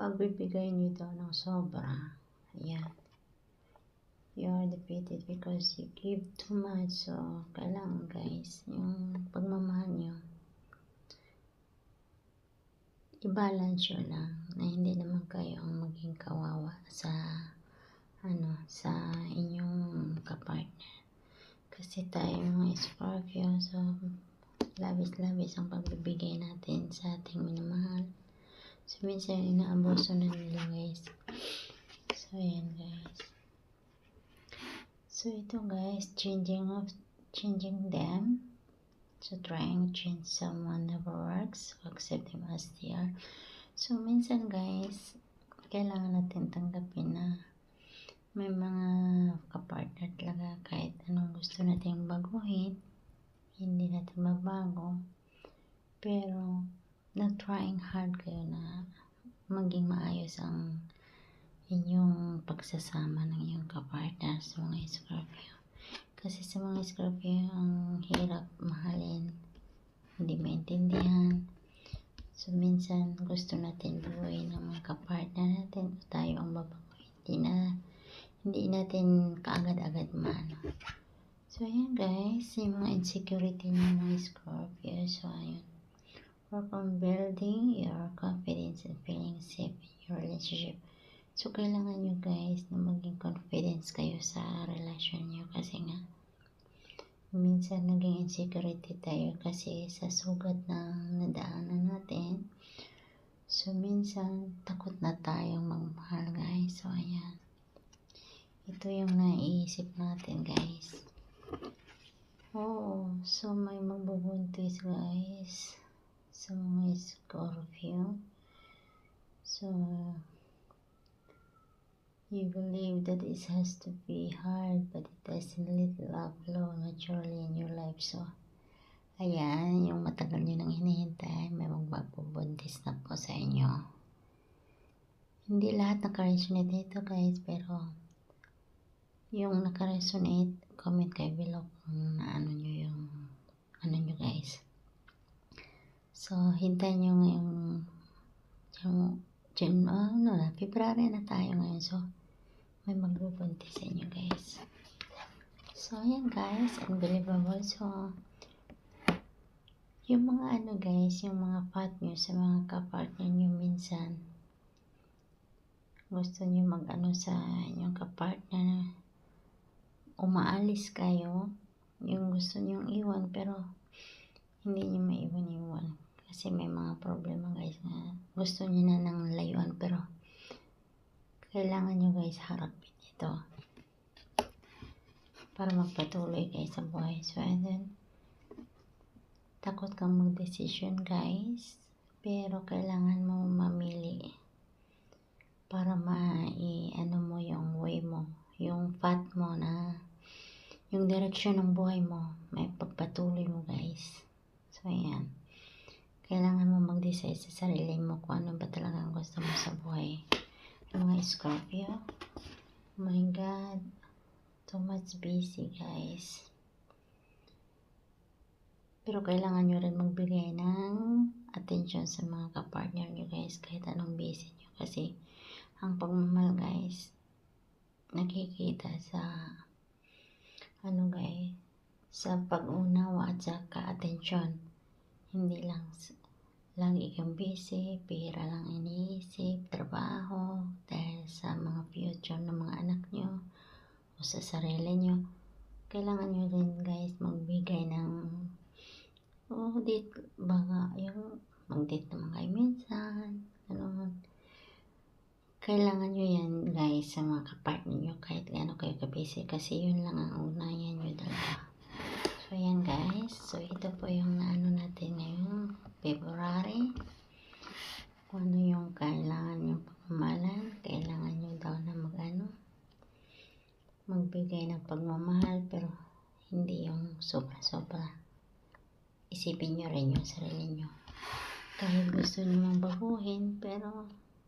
pagbibigay nyo daw ng sobra, ayan, you are defeated because you give too much. So, kailangan guys, yung pagmamahal nyo, i-balance nyo lang na hindi naman kayo ang maging kawawa sa sa inyong kapartner. Kasi tayo mga Scorpio, so labis-labis ang pagbibigay natin sa ating minamahal. So minsan inaabuso na nila guys. So ayan guys. So ito guys, changing them. So trying to change someone never works. So accept them as they are. So minsan guys, kailangan natin tanggapin na may mga kapartner talaga kahit anong gusto natin baguhin, hindi natin mabago. Pero nag-trying hard kayo na maging maayos ang inyong pagsasama ng inyong kapartner sa mga Scorpio. Kasi sa mga Scorpio, ang hirap mahalin, hindi maintindihan. So minsan gusto natin baguhin ng mga kapartner natin, tayo ang babaguhin. Hindi natin kaagad-agad maano. So, ayan guys, yung mga insecurity ng mga Scorpio. So, ayun. Work on building your confidence and feeling safe in your relationship. So, kailangan nyo guys na maging confidence kayo sa relasyon nyo. Kasi nga, minsan naging insecurity tayo kasi sa sugat ng nadaanan natin. So, minsan takot na tayong magmahal guys. So, ayan. Ito yung naiisip natin guys. Oh, so may magbubuntis guys sa mga Scorpio. So you believe that it has to be hard, but it doesn't let love flow naturally in your life. So ayan, yung matagal nyo nang hinihintay, may magbubuntis na po sa inyo. Hindi lahat naka-resonate dito guys, pero yung naka-resonate, comment kayo below kung naano nyo yung nyo guys. So, hintayin nyo ngayong February na tayo ngayon. So, may magbubuntis sa inyo guys. So, ayan guys, unbelievable. So, yung mga guys, yung mga pat nyo sa mga kapartner nyo minsan, gusto nyo sa inyong kapartner, umaalis kayo, yung gusto nyong iwan pero hindi nyo maiwan kasi may mga problema guys na gusto nyo na ng layuan, pero kailangan nyo guys harapin ito para magpatuloy kayo sa buhay. So and then takot kang mag-decision guys, pero kailangan mo mamili para mo yung way mo, yung path mo, na yung direksyon ng buhay mo, may pagpatuloy mo guys. So ayan, kailangan mo mag-decide sa sarili mo kung ano ba talaga ang gusto mo sa buhay. Yung mga Scorpio, oh my god, too much busy guys. Pero kailangan nyo rin magbigay ng attention sa mga kapartner nyo guys, kahit anong busy nyo. Kasi ang pagmamahal guys, nakikita sa guys, sa pag-unawa at sa ka-atensyon. Hindi lang lagi kang busy, pera lang iniisip, trabaho, dahil sa mga future ng mga anak nyo o sa sarili nyo. Kailangan nyo rin guys magbigay ng date, baga yung mag-date naman kayo minsan, kailangan nyo yan guys sa mga kapartner nyo, kahit gaano kayo kabisi, kasi yun lang ang unayan nyo dalawa. So yan guys, so ito po yung natin ngayong February, kung ano yung kailangan nyo pagmamahalan. Kailangan nyo daw na magbigay ng pagmamahal, pero hindi yung sobra-sobra. Isipin nyo rin yung sarili nyo, kahit gusto nyo mang baguhin, pero